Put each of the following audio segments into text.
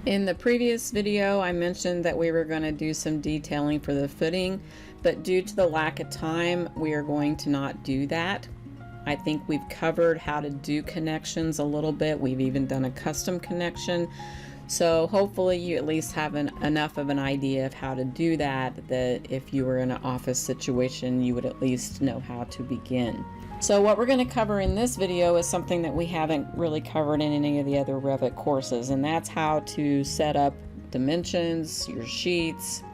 In the previous video, I mentioned that we were going to do some detailing for the footing, but due to the lack of time, we are going to not do that. I think we've covered how to do connections a little bit. We've even done a custom connection. So hopefully you at least have enough of an idea of how to do that, that if you were in an office situation, you would at least know how to begin. So what we're going to cover in this video is something that we haven't really covered in any of the other Revit courses, and that's how to set up dimensions, your sheets,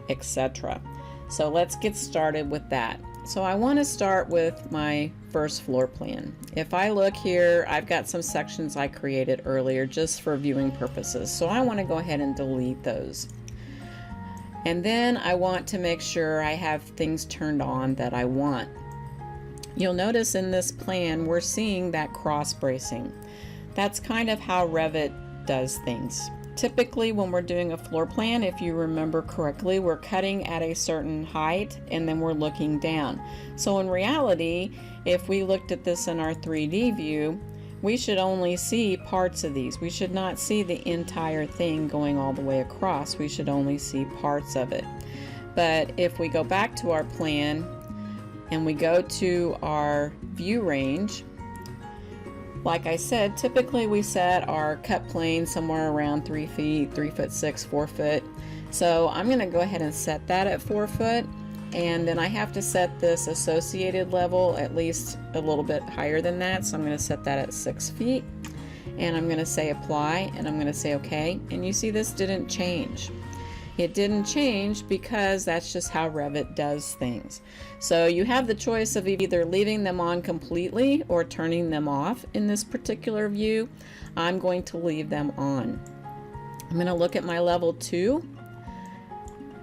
etc. So let's get started with that. So I want to start with my first floor plan. If I look here, I've got some sections I created earlier just for viewing purposes. So I want to go ahead and delete those. And then I want to make sure I have things turned on that I want. You'll notice in this plan we're seeing that cross bracing. That's kind of how Revit does things. Typically when we're doing a floor plan, if you remember correctly, we're cutting at a certain height and then we're looking down. So in reality, if we looked at this in our 3D view, we should only see parts of these. We should not see the entire thing going all the way across. We should only see parts of it. But if we go back to our plan and we go to our view range, like I said, typically we set our cut plane somewhere around 3 feet, 3'6", 4 foot. So I'm going to go ahead and set that at 4 foot, and then I have to set this associated level at least a little bit higher than that. So I'm going to set that at 6 feet, and I'm going to say apply, and I'm going to say okay. And you see this didn't change. It didn't change because that's just how Revit does things. So you have the choice of either leaving them on completely or turning them off in this particular view. I'm going to leave them on. I'm going to look at my level 2.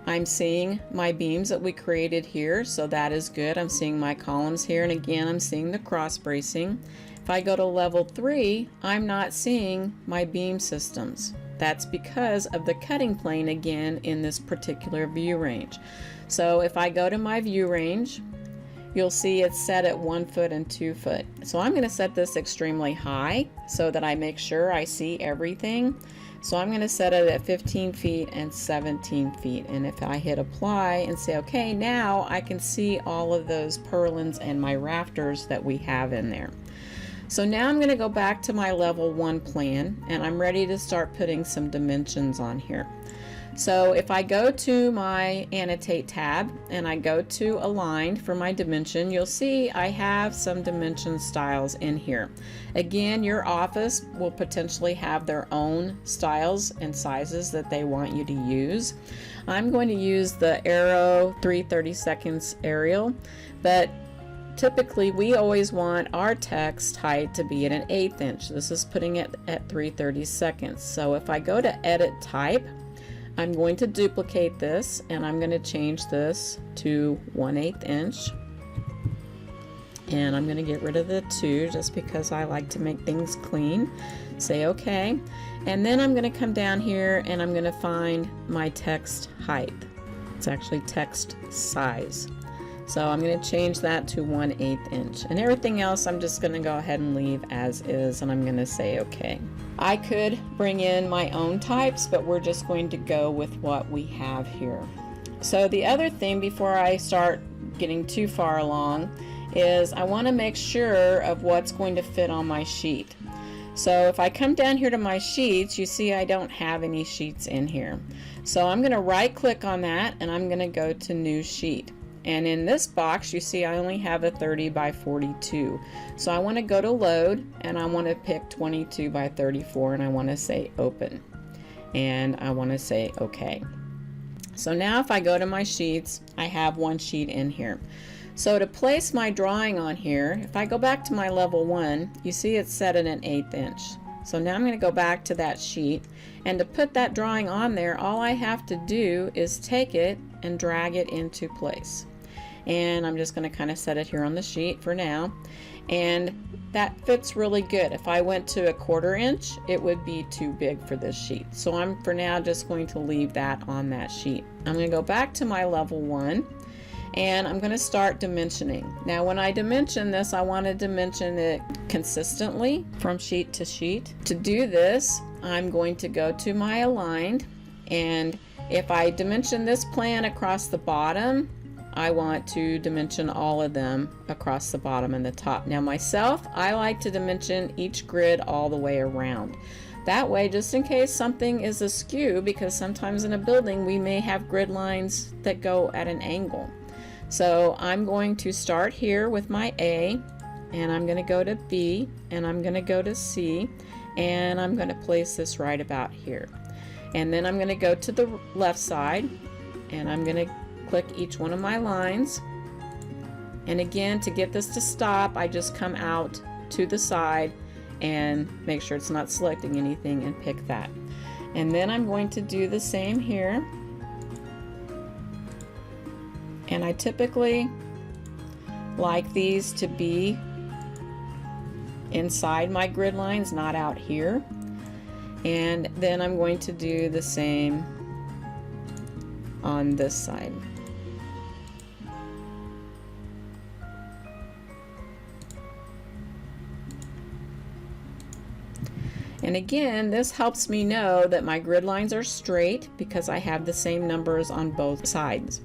I'm seeing my beams that we created here, so that is good. I'm seeing my columns here, and again I'm seeing the cross bracing. If I go to level 3, I'm not seeing my beam systems. That's because of the cutting plane again in this particular view range. So if I go to my view range, you'll see it's set at 1 foot and 2 foot. So I'm going to set this extremely high so that I make sure I see everything. So I'm going to set it at 15 feet and 17 feet. And if I hit apply and say okay, now I can see all of those purlins and my rafters that we have in there. So now I'm going to go back to my level 1 plan, and I'm ready to start putting some dimensions on here. So if I go to my Annotate tab and I go to Aligned for my dimension, you'll see I have some dimension styles in here. Again, your office will potentially have their own styles and sizes that they want you to use. I'm going to use the Arrow 3/32 Arial, but typically we always want our text height to be at an 1/8 inch. This is putting it at 3/32. So if I go to Edit Type, I'm going to duplicate this and I'm going to change this to 1/8 inch. And I'm going to get rid of the 2 just because I like to make things clean. Say okay. And then I'm going to come down here and I'm going to find my text height. It's actually text size. So I'm going to change that to 1/8 inch, and everything else I'm just going to go ahead and leave as is, and I'm going to say okay. I could bring in my own types, but we're just going to go with what we have here. So the other thing before I start getting too far along is I want to make sure of what's going to fit on my sheet. So if I come down here to my sheets, you see I don't have any sheets in here. So I'm going to right click on that and I'm going to go to New Sheet. And in this box you see I only have a 30 by 42. So I want to go to Load and I want to pick 22 by 34 and I want to say Open. And I want to say OK. So now if I go to my sheets, I have one sheet in here. So to place my drawing on here, if I go back to my level 1, you see it's set at an 1/8 inch. So now I'm going to go back to that sheet, and to put that drawing on there, all I have to do is take it and drag it into place. And I'm just going to kind of set it here on the sheet for now, and that fits really good. If I went to a 1/4 inch, it would be too big for this sheet. So I'm for now just going to leave that on that sheet. I'm going to go back to my level 1 and I'm going to start dimensioning. Now when I dimension this, I want to dimension it consistently from sheet to sheet. To do this, I'm going to go to my aligned, and if I dimension this plan across the bottom, I want to dimension all of them across the bottom and the top. Now myself, I like to dimension each grid all the way around. That way, just in case something is askew, because sometimes in a building we may have grid lines that go at an angle. So I'm going to start here with my A, and I'm going to go to B, and I'm going to go to C, and I'm going to place this right about here. And then I'm going to go to the left side, and I'm going to click each one of my lines. And again, to get this to stop, I just come out to the side and make sure it's not selecting anything and pick that. And then I'm going to do the same here. And I typically like these to be inside my grid lines, not out here. And then I'm going to do the same on this side. And again, this helps me know that my grid lines are straight because I have the same numbers on both sides.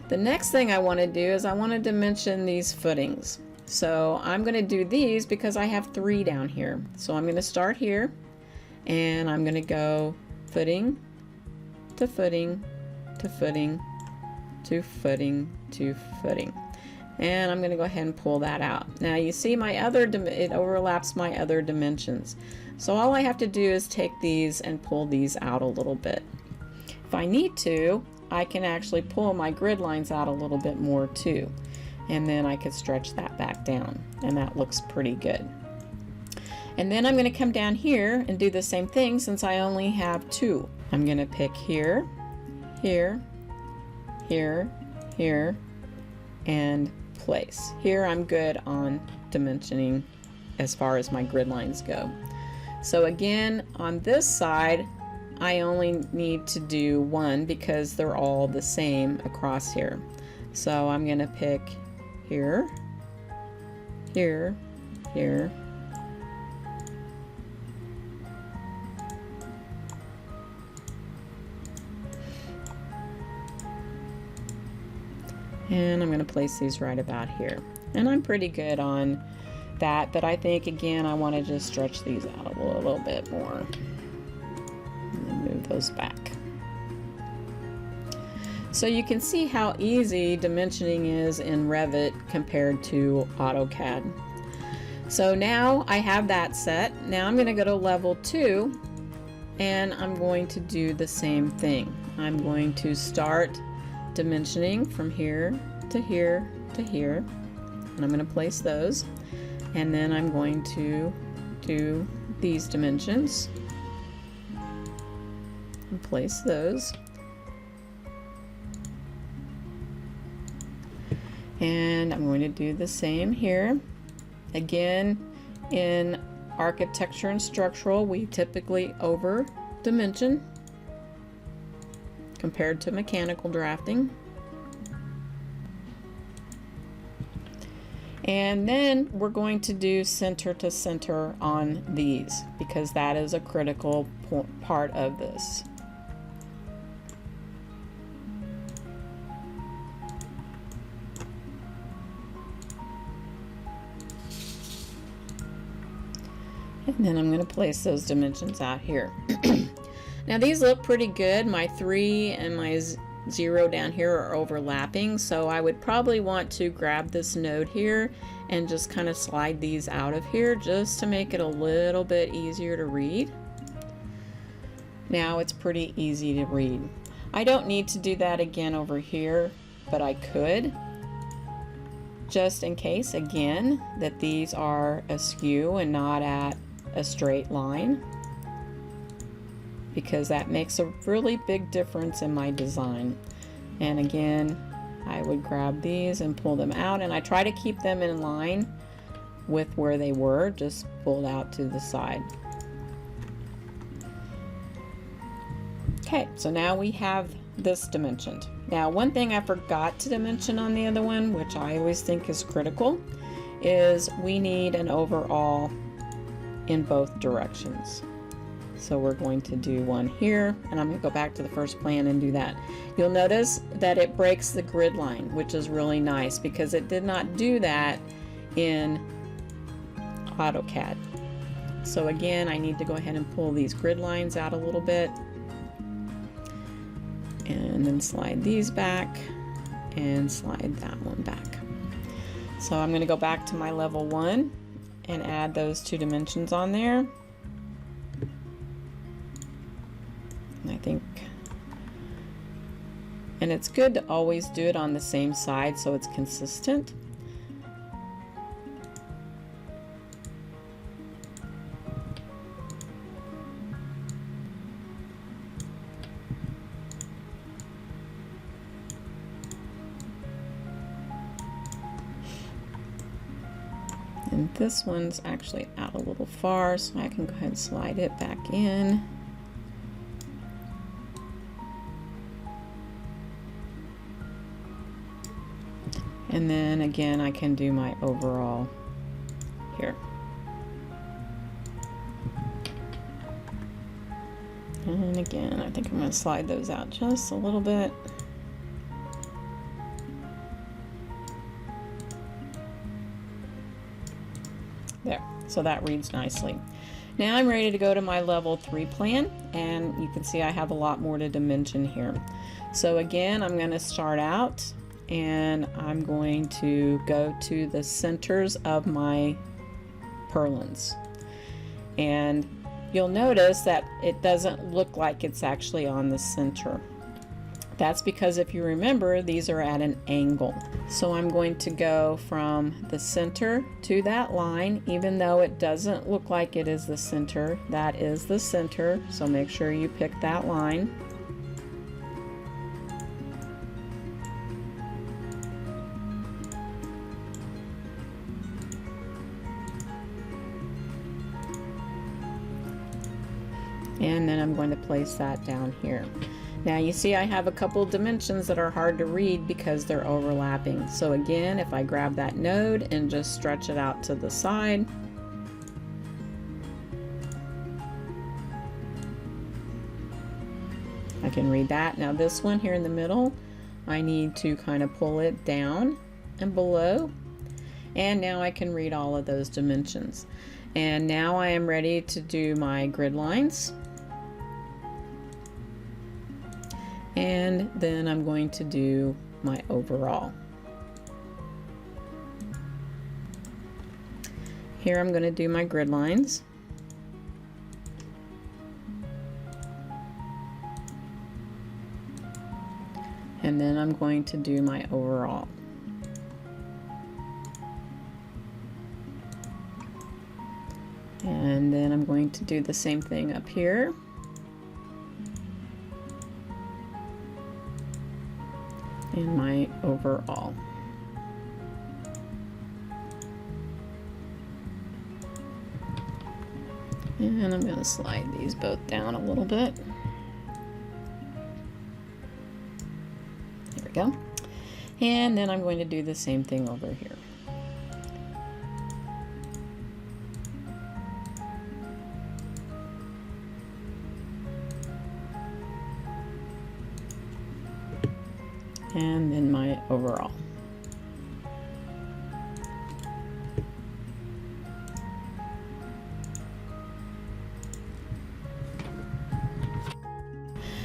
The next thing I want to do is I want to dimension these footings. So I'm going to do these because I have 3 down here. So I'm going to start here, and I'm going to go footing to footing to footing to footing to footing. And I'm going to go ahead and pull that out. Now you see it overlaps my other dimensions. So all I have to do is take these and pull these out a little bit. If I need to, I can actually pull my grid lines out a little bit more too. And then I could stretch that back down, and that looks pretty good. And then I'm going to come down here and do the same thing since I only have 2. I'm going to pick here, here, here, here, and place. Here I'm good on dimensioning as far as my grid lines go. So again, on this side, I only need to do 1 because they're all the same across here. So I'm going to pick here, here, here, and I'm going to place these right about here. And I'm pretty good on that, but I think again I want to just stretch these out a little bit more and then move those back. So you can see how easy dimensioning is in Revit compared to AutoCAD. So now I have that set. Now I'm going to go to level 2, and I'm going to do the same thing. I'm going to start dimensioning from here to here to here, and I'm going to place those, and then I'm going to do these dimensions and place those. And I'm going to do the same here. Again, in architecture and structural, we typically over dimension compared to mechanical drafting. And then we're going to do center to center on these because that is a critical part of this. And then I'm going to place those dimensions out here. Now these look pretty good. My 3 and my 0 down here are overlapping, so I would probably want to grab this node here and just kind of slide these out of here just to make it a little bit easier to read. Now it's pretty easy to read. I don't need to do that again over here, but I could, just in case again that these are askew and not at a straight line, because that makes a really big difference in my design. And again, I would grab these and pull them out, and I try to keep them in line with where they were, just pulled out to the side. Okay, so now we have this dimensioned. Now one thing I forgot to dimension on the other one, which I always think is critical, is we need an overall in both directions. So we're going to do one here, and I'm going to go back to the first plan and do that. You'll notice that it breaks the grid line, which is really nice because it did not do that in AutoCAD. So again, I need to go ahead and pull these grid lines out a little bit and then slide these back and slide that one back. So I'm going to go back to my level 1 and add those 2 dimensions on there. And I think, and it's good to always do it on the same side so it's consistent. And this one's actually out a little far, so I can go ahead and slide it back in. And then again, I can do my overall here. And again, I think I'm going to slide those out just a little bit. There, so that reads nicely. Now I'm ready to go to my level 3 plan, and you can see I have a lot more to dimension here. So again, I'm going to start out and I'm going to go to the centers of my purlins. And you'll notice that it doesn't look like it's actually on the center. That's because if you remember, these are at an angle. So I'm going to go from the center to that line, even though it doesn't look like it is the center. That is the center, so make sure you pick that line. And then I'm going to place that down here. Now you see I have a couple dimensions that are hard to read because they're overlapping. So again, if I grab that node and just stretch it out to the side, I can read that. Now this one here in the middle, I need to kind of pull it down and below. And now I can read all of those dimensions. And now I am ready to do my grid lines. And then I'm going to do my overall. Here I'm going to do my grid lines. And then I'm going to do my overall. And then I'm going to do the same thing up here. And my overall. And I'm going to slide these both down a little bit. There we go. And then I'm going to do the same thing over here. And then my overall.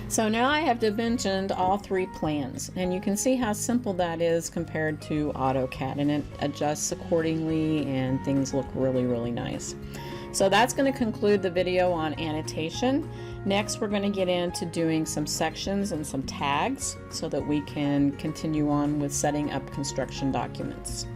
So now I have dimensioned all 3 plans, and you can see how simple that is compared to AutoCAD, and it adjusts accordingly and things look really, really nice. So that's going to conclude the video on annotation. Next, we're going to get into doing some sections and some tags so that we can continue on with setting up construction documents.